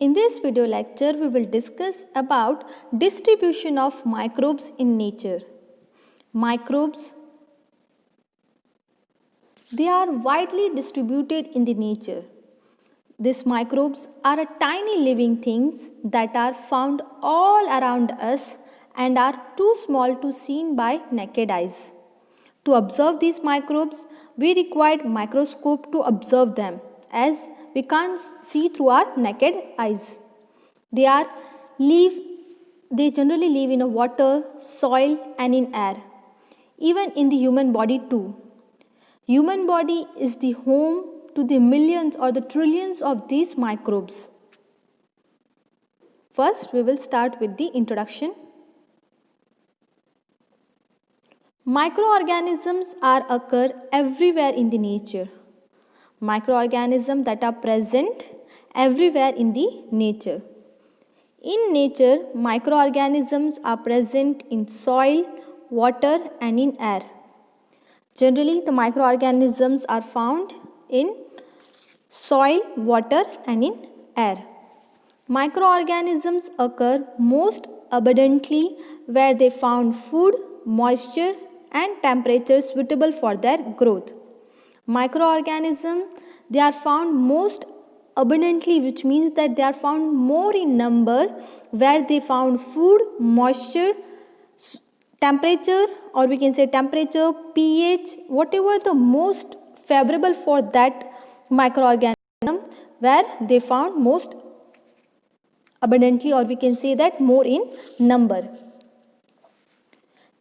In this video lecture, we will discuss about distribution of microbes in nature. Microbes, they are widely distributed in the nature. These microbes are tiny living things that are found all around us and are too small to be seen by naked eyes. To observe these microbes, we require microscope to observe them, as we can't see through our naked eyes. They generally live in a water, soil and in air. Even in the human body too. Human body is the home to the millions or the trillions of these microbes. First, we will start with the introduction. Microorganisms occur everywhere in the nature. Microorganisms that are present everywhere in the nature. In nature, microorganisms are present in soil, water and in air. Generally, the microorganisms are found in soil, water and in air. Microorganisms occur most abundantly where they found food, moisture and temperature suitable for their growth. Microorganisms, they are found most abundantly, which means that they are found more in number where they found food, moisture, temperature, or we can say temperature, pH, whatever the most favorable for that microorganism, where they found most abundantly, or we can say that more in number.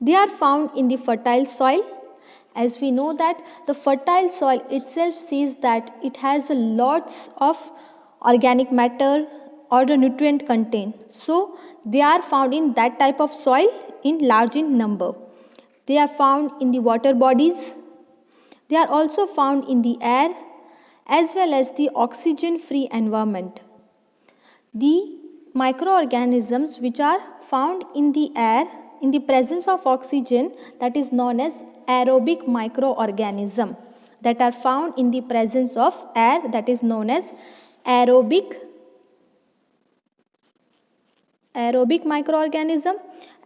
They are found in the fertile soil. As we know that the fertile soil itself says that it has lots of organic matter or the nutrient content. So they are found in that type of soil in large in number. They are found in the water bodies. They are also found in the air as well as the oxygen free environment. The microorganisms which are found in the air in the presence of oxygen, that is known as aerobic microorganism, that are found in the presence of air, that is known as aerobic microorganism,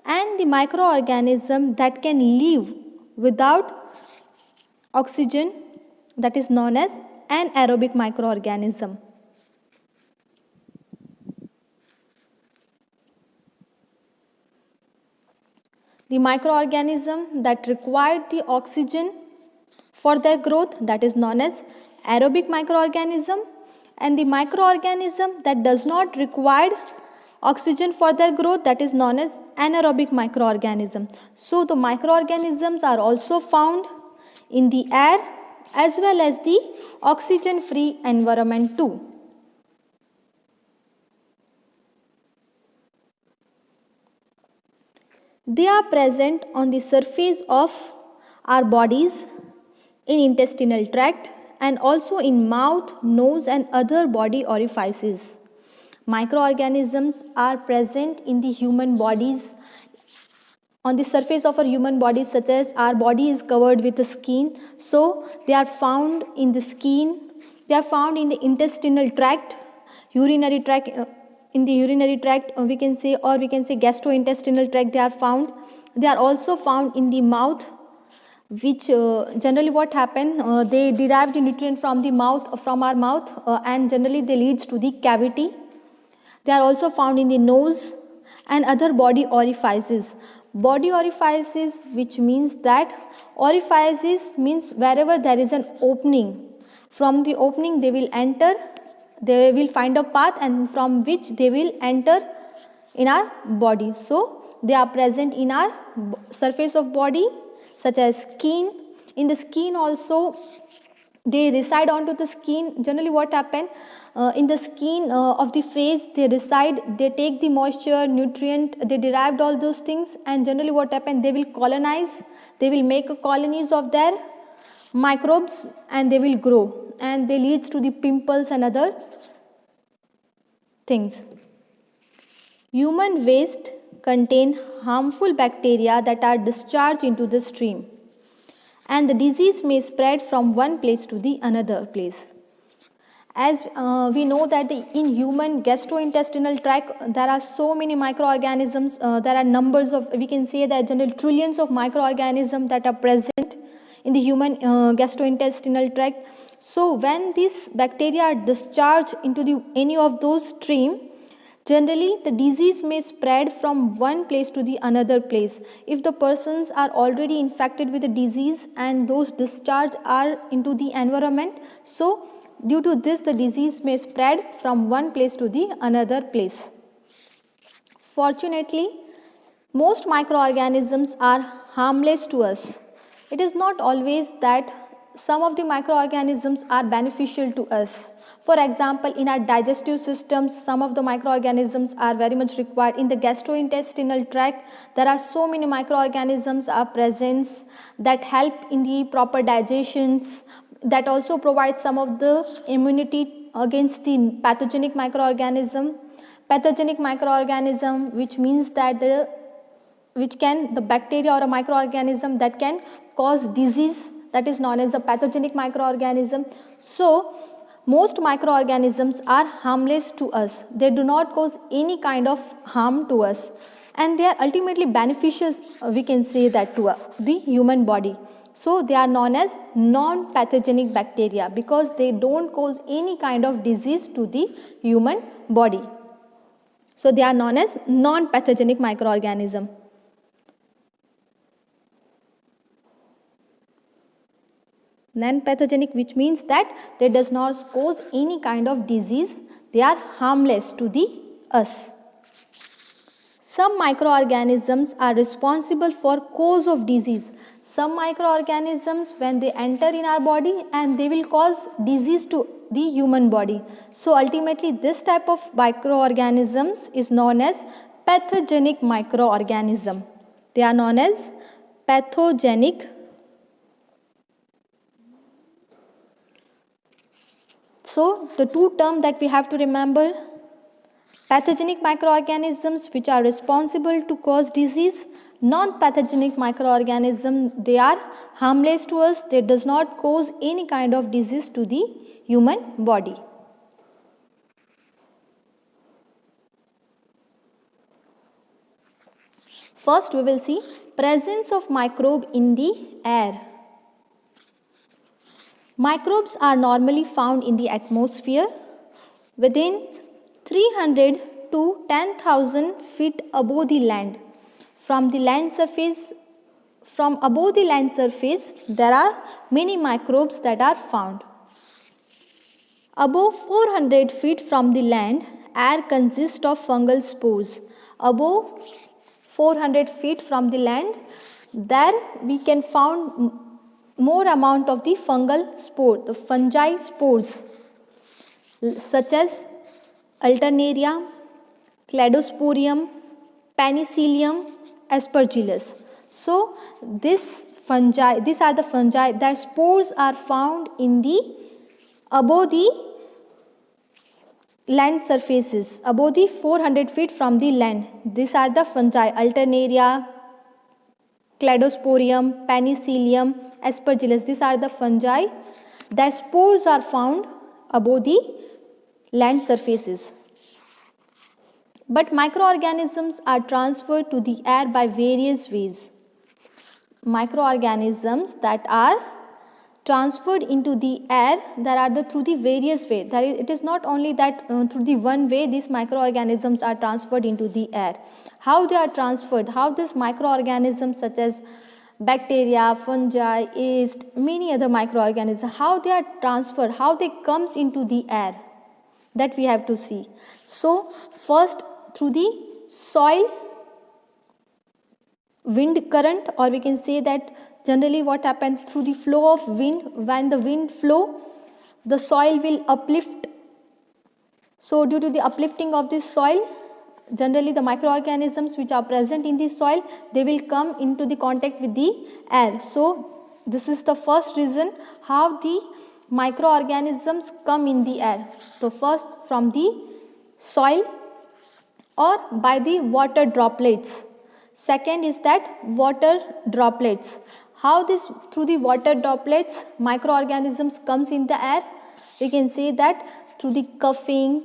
and the microorganism that can live without oxygen, that is known as anaerobic microorganism. The microorganism that required the oxygen for their growth, that is known as aerobic microorganism, and the microorganism that does not require oxygen for their growth, that is known as anaerobic microorganism. So the microorganisms are also found in the air as well as the oxygen free environment too. They are present on the surface of our bodies, in intestinal tract and also in mouth, nose and other body orifices. Microorganisms are present in the human bodies, on the surface of our human bodies, such as our body is covered with the skin. So they are found in the skin, they are found in the intestinal tract, urinary tract, in the urinary tract we can say, or we can say gastrointestinal tract they are found. They are also found in the mouth, which generally what happen, they derive the nutrient from the mouth, from our mouth, and generally they leads to the cavity. They are also found in the nose and other body orifices. Body orifices, which means that orifices means wherever there is an opening. From the opening they will enter, they will find a path and from which they will enter in our body. So they are present in our surface of body, such as skin. In the skin also they reside onto the skin. Generally what happen, in the skin of the face they reside, they take the moisture, nutrient, they derived all those things, and generally what happen, they will colonize, they will make colonies of their microbes and they will grow, and they leads to the pimples and other things. Human waste contain harmful bacteria that are discharged into the stream, and the disease may spread from one place to the another place. As we know that in human gastrointestinal tract there are so many microorganisms, there are numbers of, we can say that generally trillions of microorganisms that are present in the human gastrointestinal tract. So when these bacteria are discharged into any of those stream, generally the disease may spread from one place to the another place. If the persons are already infected with the disease and those discharge are into the environment, so due to this the disease may spread from one place to the another place. Fortunately, most microorganisms are harmless to us. It is not always that some of the microorganisms are beneficial to us. For example, in our digestive systems, some of the microorganisms are very much required. In the gastrointestinal tract, there are so many microorganisms are present that help in the proper digestions, that also provide some of the immunity against the pathogenic microorganism. Pathogenic microorganism, which means that the bacteria or a microorganism that can cause disease, that is known as a pathogenic microorganism. So most microorganisms are harmless to us. They do not cause any kind of harm to us, and they are ultimately beneficial, we can say that, to the human body. So they are known as non-pathogenic bacteria because they don't cause any kind of disease to the human body. So they are known as non-pathogenic microorganism. Non-pathogenic, which means that they does not cause any kind of disease. They are harmless to the us. Some microorganisms are responsible for cause of disease. Some microorganisms, when they enter in our body, and they will cause disease to the human body. So ultimately this type of microorganisms is known as pathogenic microorganism. They are known as pathogenic. So the two terms that we have to remember: pathogenic microorganisms which are responsible to cause disease, non-pathogenic microorganisms, they are harmless to us, they does not cause any kind of disease to the human body. First we will see presence of microbe in the air. Microbes are normally found in the atmosphere within 300 to 10,000 feet above the land. From above the land surface, there are many microbes that are found. Above 400 feet from the land, air consists of fungal spores. Above 400 feet from the land, there we can find more amount of the fungal spore, the fungi spores, such as Alternaria, Cladosporium, Penicillium, Aspergillus. So these are the fungi that spores are found in the above the land surfaces, above the 400 feet from the land. These are the fungi: Alternaria, Cladosporium, Penicillium, Aspergillus. These are the fungi that spores are found above the land surfaces. But microorganisms are transferred to the air by various ways. Microorganisms that are transferred into the air, there are through the various ways. It is not only that through the one way these microorganisms are transferred into the air. How they are transferred, how these microorganisms such as bacteria, fungi, yeast, many other microorganisms, how they are transferred, how they comes into the air, that we have to see. So first, through the soil wind current, or we can say that generally what happens through the flow of wind. When the wind flow, the soil will uplift. So due to the uplifting of this soil, generally the microorganisms which are present in the soil, they will come into the contact with the air. So this is the first reason how the microorganisms come in the air. So first from the soil or by the water droplets. Second is that water droplets. How this through the water droplets microorganisms comes in the air? We can say that through the coughing,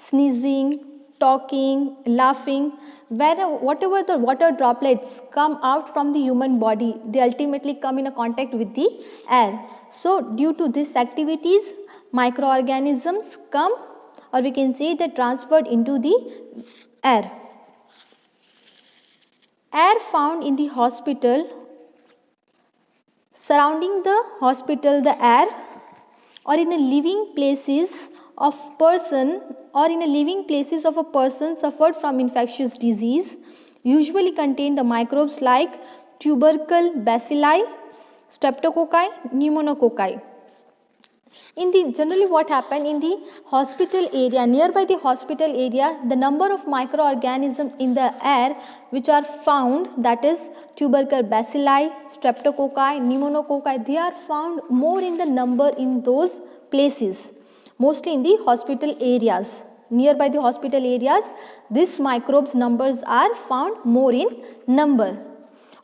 sneezing, talking, laughing. Whatever the water droplets come out from the human body, they ultimately come in a contact with the air. So due to these activities, microorganisms come, or we can say they transferred into the air. Air found in the hospital, surrounding the hospital, the air, or in a living places of person, or in a living places of a person suffered from infectious disease, usually contain the microbes like tubercle bacilli, streptococci, pneumococci. Generally what happened in the hospital area, nearby the hospital area, the number of microorganisms in the air which are found, that is tubercle bacilli, streptococci, pneumococci, they are found more in the number in those places, mostly in the hospital areas. Nearby the hospital areas, these microbes numbers are found more in number.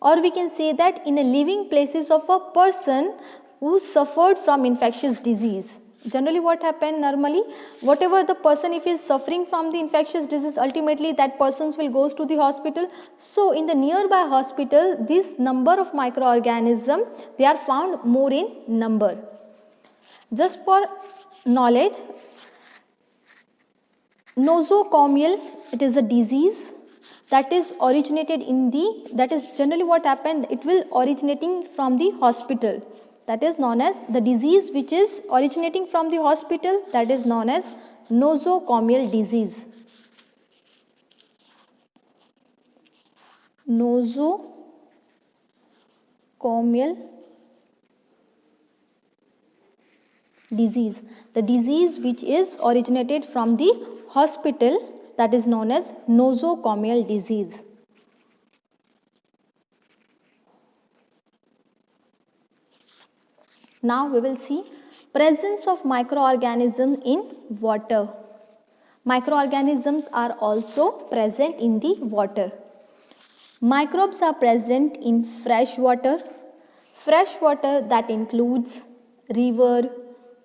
Or we can say that in a living places of a person who suffered from infectious disease. Generally what happened normally, whatever the person, if he is suffering from the infectious disease, ultimately that person will goes to the hospital. So in the nearby hospital, this number of microorganisms, they are found more in number. Just for knowledge, nosocomial, it is a disease that is originated in the, that is generally what happened, it will originating from the hospital. That is known as the disease which is originating from the hospital, that is known as nosocomial disease. Nosocomial disease, the disease which is originated from the hospital, that is known as nosocomial disease. Now we will see presence of microorganisms in water. Microorganisms are also present in the water. Microbes are present in fresh water. Fresh water that includes river,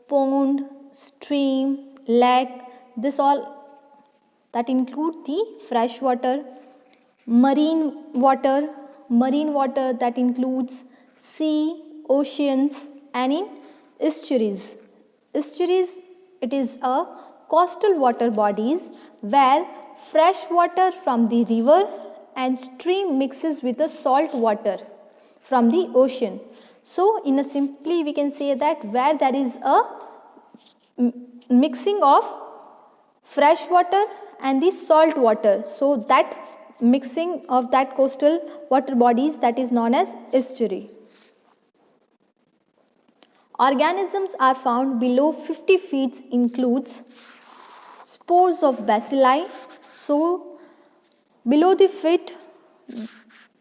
pond, stream, lake, this all that include the fresh water. Marine water that includes sea, oceans, and in estuaries. Estuaries, it is a coastal water bodies where fresh water from the river and stream mixes with the salt water from the ocean. So in a simply we can say that where there is a mixing of fresh water and the salt water, so that mixing of that coastal water bodies, that is known as estuary. Organisms are found below 50 feet includes spores of bacilli. So below the feet,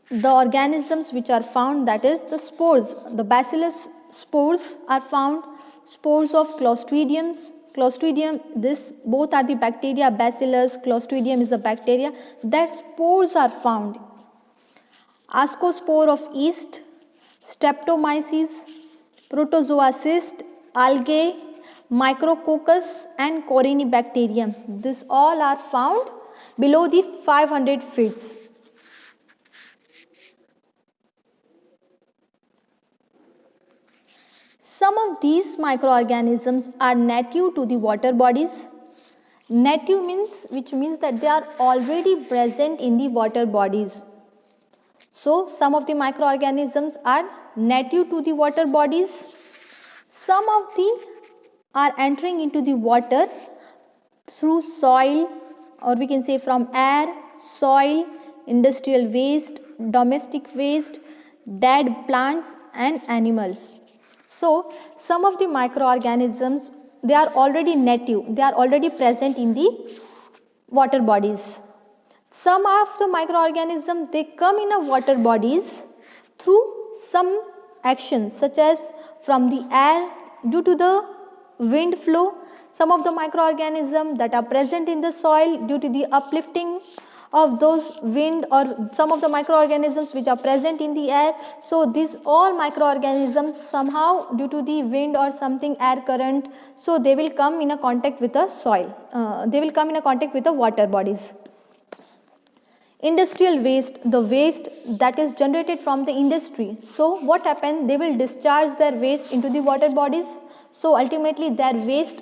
the organisms which are found, that is the spores, the bacillus spores are found, spores of clostridiums. Clostridium, this both are the bacteria, bacillus, clostridium is a bacteria, that spores are found. Ascospore of yeast, streptomyces, protozoa cyst, algae, micrococcus, and corynebacterium. This all are found below the 500 feet. Some of these microorganisms are native to the water bodies. Native means, which means that they are already present in the water bodies. So some of the microorganisms are native to the water bodies. Some of the are entering into the water through soil, or we can say from air, soil, industrial waste, domestic waste, dead plants and animal. So some of the microorganisms, they are already native, they are already present in the water bodies. Some of the microorganisms, they come in a water bodies through some actions, such as from the air, due to the wind flow. Some of the microorganisms that are present in the soil due to the uplifting of those wind or some of the microorganisms which are present in the air. So these all microorganisms somehow due to the wind or something air current, so they will come in a contact with the soil, they will come in a contact with the water bodies. Industrial waste, the waste that is generated from the industry. So what happens, they will discharge their waste into the water bodies. So ultimately their waste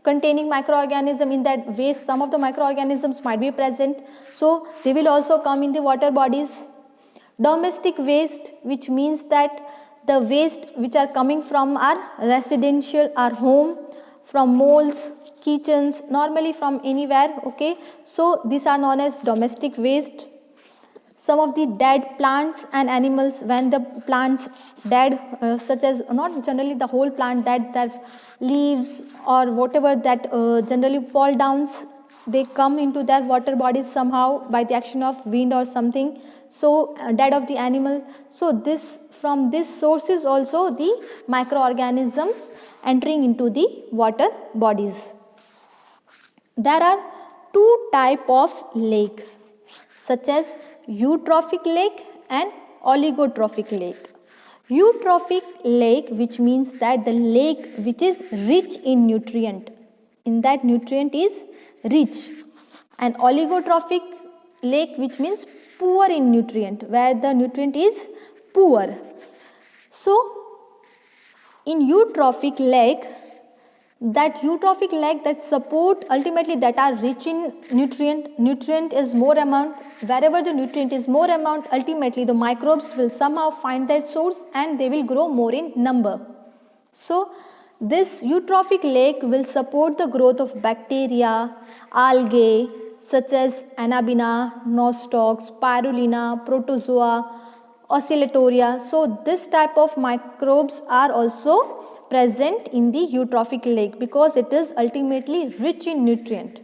containing microorganism, in that waste some of the microorganisms might be present, so they will also come in the water bodies. Domestic waste, which means that the waste which are coming from our residential, our home, from malls, kitchens, normally from anywhere, okay, so these are known as domestic waste. Some of the dead plants and animals, when the plants dead, such as not generally the whole plant, that leaves or whatever that generally fall downs, they come into their water bodies somehow by the action of wind or something, so dead of the animal. So this, from this sources also the microorganisms entering into the water bodies. There are two type of lake, such as eutrophic lake and oligotrophic lake. Eutrophic lake, which means that the lake which is rich in nutrient, in that nutrient is rich, and oligotrophic lake, which means poor in nutrient, where the nutrient is poor. So in eutrophic lake, that eutrophic lake that support ultimately that are rich in nutrient is more amount, wherever the nutrient is more amount, ultimately the microbes will somehow find that source and they will grow more in number. So this eutrophic lake will support the growth of bacteria, algae such as Anabaena, nostocs, spirulina, protozoa, oscillatoria. So this type of microbes are also present in the eutrophic lake because it is ultimately rich in nutrient.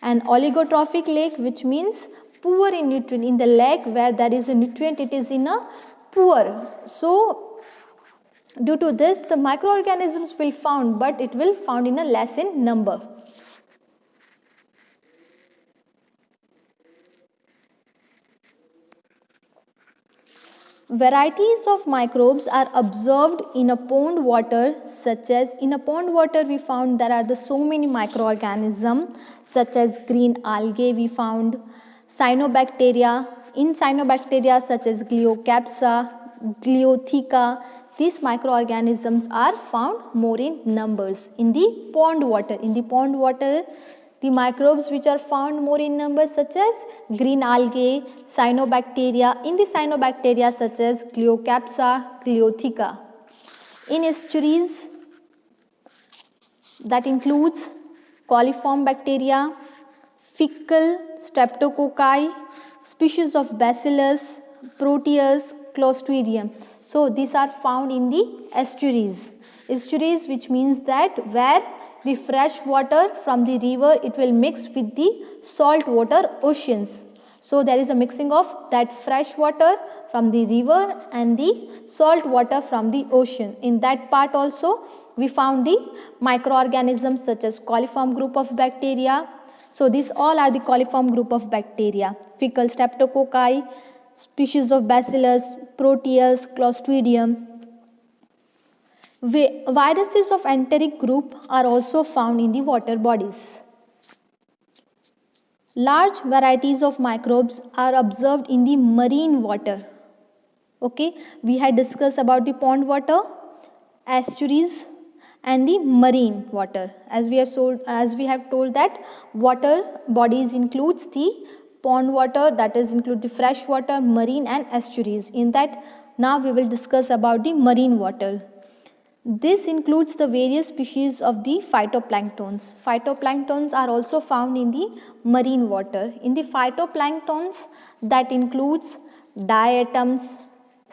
And oligotrophic lake, which means poor in nutrient, in the lake where there is a nutrient, it is in a poor. So due to this the microorganisms will found, but it will found in a less in number. Varieties of microbes are observed in a pond water, such as in a pond water we found there are the so many microorganisms such as green algae we found, cyanobacteria, in cyanobacteria such as Glyocapsa, Gliotheca. These microorganisms are found more in numbers in the pond water. In the pond water, the microbes which are found more in numbers such as green algae, cyanobacteria, in the cyanobacteria such as Glyocapsa, Gliotheca. In estuaries, that includes coliform bacteria, fecal streptococci, species of bacillus, proteus, clostridium. So these are found in the estuaries. Estuaries, which means that where the fresh water from the river, it will mix with the salt water oceans. So there is a mixing of that fresh water from the river and the salt water from the ocean. In that part also we found the microorganisms such as coliform group of bacteria. So these all are the coliform group of bacteria. Fecal streptococci, species of bacillus, proteus, clostridium. Viruses of enteric group are also found in the water bodies. Large varieties of microbes are observed in the marine water. Okay, we had discussed about the pond water, estuaries and the marine water. As we have told that water bodies includes the pond water, that is include the fresh water, marine and estuaries. In that now we will discuss about the marine water. This includes the various species of the phytoplanktons. Phytoplanktons are also found in the marine water. In the phytoplanktons, that includes diatoms,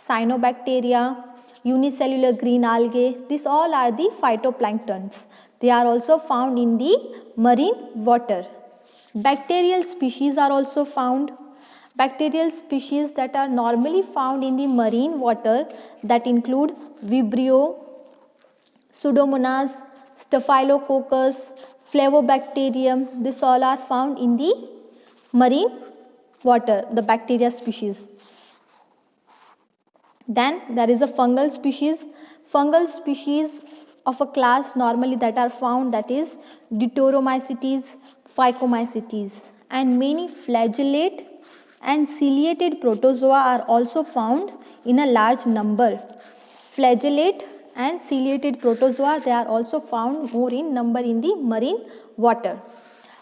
cyanobacteria, unicellular green algae. These all are the phytoplanktons. They are also found in the marine water. Bacterial species are also found. Bacterial species that are normally found in the marine water, that include Vibrio, Pseudomonas, Staphylococcus, Flavobacterium. These all are found in the marine water, the bacteria species. Then there is a fungal species. Fungal species of a class normally that are found, that is Deuteromycetes, Phycomycetes, and many flagellate and ciliated protozoa are also found in a large number. Flagellate and ciliated protozoa, they are also found more in number in the marine water.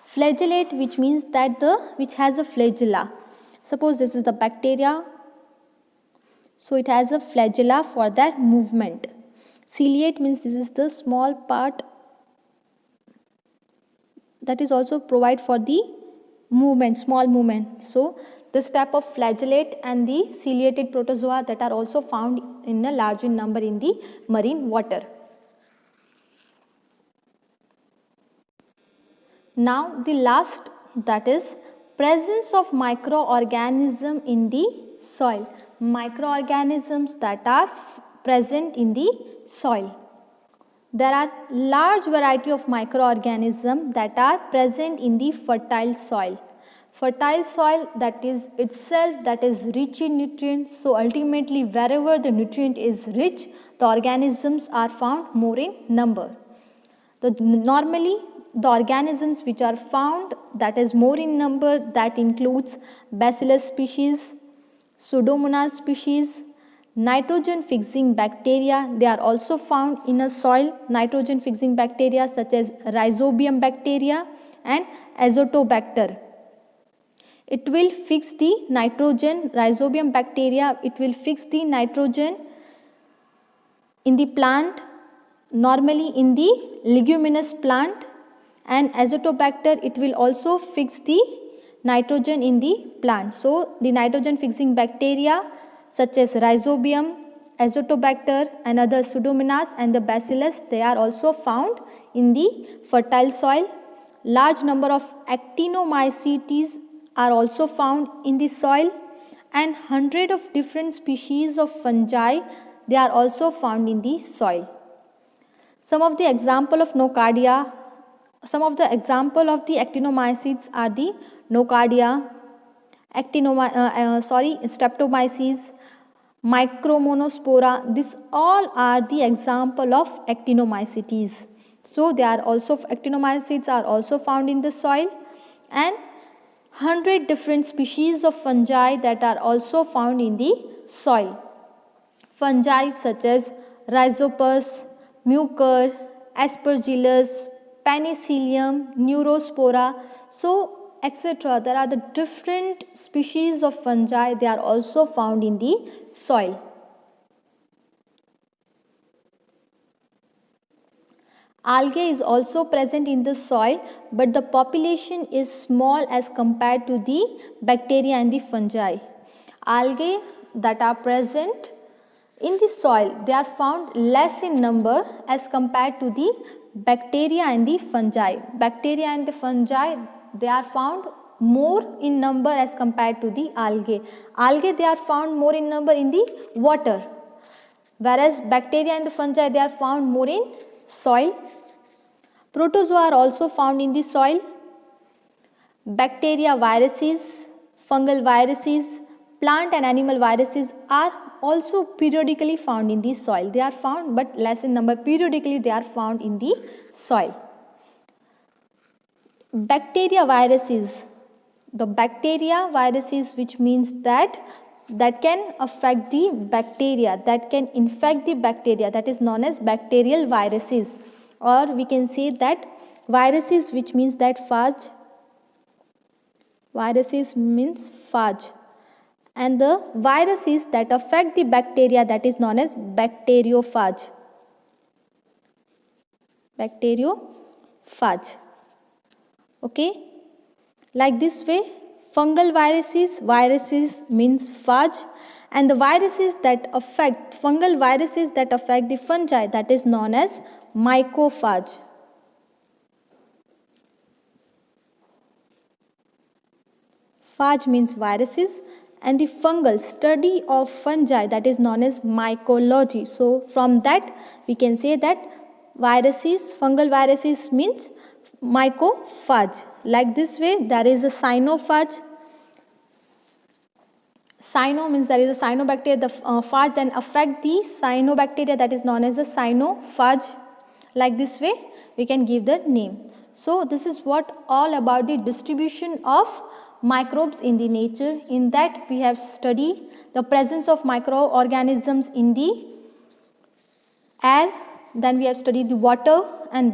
Flagellate, which means that which has a flagella. Suppose this is the bacteria, so it has a flagella for that movement. Ciliate means this is the small part that is also provide for the movement, small movement. So this type of flagellate and the ciliated protozoa that are also found in a larger number in the marine water. Now the last, that is presence of microorganism in the soil. Microorganisms that are present in the soil. There are large variety of microorganisms that are present in the fertile soil. Fertile soil, that is itself that is rich in nutrients. So ultimately wherever the nutrient is rich, the organisms are found more in number. Normally the organisms which are found that is more in number, that includes Bacillus species, Pseudomonas species, nitrogen fixing bacteria, they are also found in a soil. Nitrogen fixing bacteria such as Rhizobium bacteria and Azotobacter. It will fix the nitrogen. Rhizobium bacteria, it will fix the nitrogen in the plant, normally in the leguminous plant, and Azotobacter, it will also fix the nitrogen in the plant. So the nitrogen fixing bacteria such as Rhizobium, Azotobacter and other Pseudomonas and the Bacillus, they are also found in the fertile soil. Large number of Actinomycetes are also found in the soil, and hundred of different species of fungi, they are also found in the soil. Some of the example of Nocardia, some of the example of the actinomycetes are the Nocardia, Streptomyces, Micromonospora. These all are the example of actinomycetes. So they are also, actinomycetes are also found in the soil, and 100 different species of fungi that are also found in the soil. Fungi such as Rhizopus, Mucor, Aspergillus, Penicillium, Neurospora, so etc. There are the different species of fungi, they are also found in the soil. Algae is also present in the soil, but the population is small as compared to the bacteria and the fungi. Algae that are present in the soil, they are found less in number as compared to the bacteria and the fungi. Bacteria and the fungi, they are found more in number as compared to the algae. Algae, they are found more in number in the water, whereas bacteria and the fungi, they are found more in soil. Protozoa are also found in the soil. Bacteria, viruses, fungal viruses, plant and animal viruses are also periodically found in the soil. They are found but less in number. Periodically they are found in the soil. Bacteria viruses. The bacteria viruses, which means that can affect the bacteria, that can infect the bacteria, that is known as bacterial viruses, or we can say that viruses, which means that phage. Viruses means phage, and the viruses that affect the bacteria, that is known as bacteriophage. Bacteriophage. Okay, like this way, fungal viruses means phage, and the viruses that affect, fungal viruses that affect the fungi, that is known as mycophage. Phage means viruses, and the fungal study of fungi, that is known as mycology. So from that we can say that viruses, fungal viruses means mycophage. Like this way, there is a cyanophage, Cyano means there is a cyanobacteria, the phage then affect the cyanobacteria, that is known as a cyanophage. Like this way we can give the name. So this is what all about the distribution of microbes in the nature. In that we have studied the presence of microorganisms in the air, then we have studied the water, and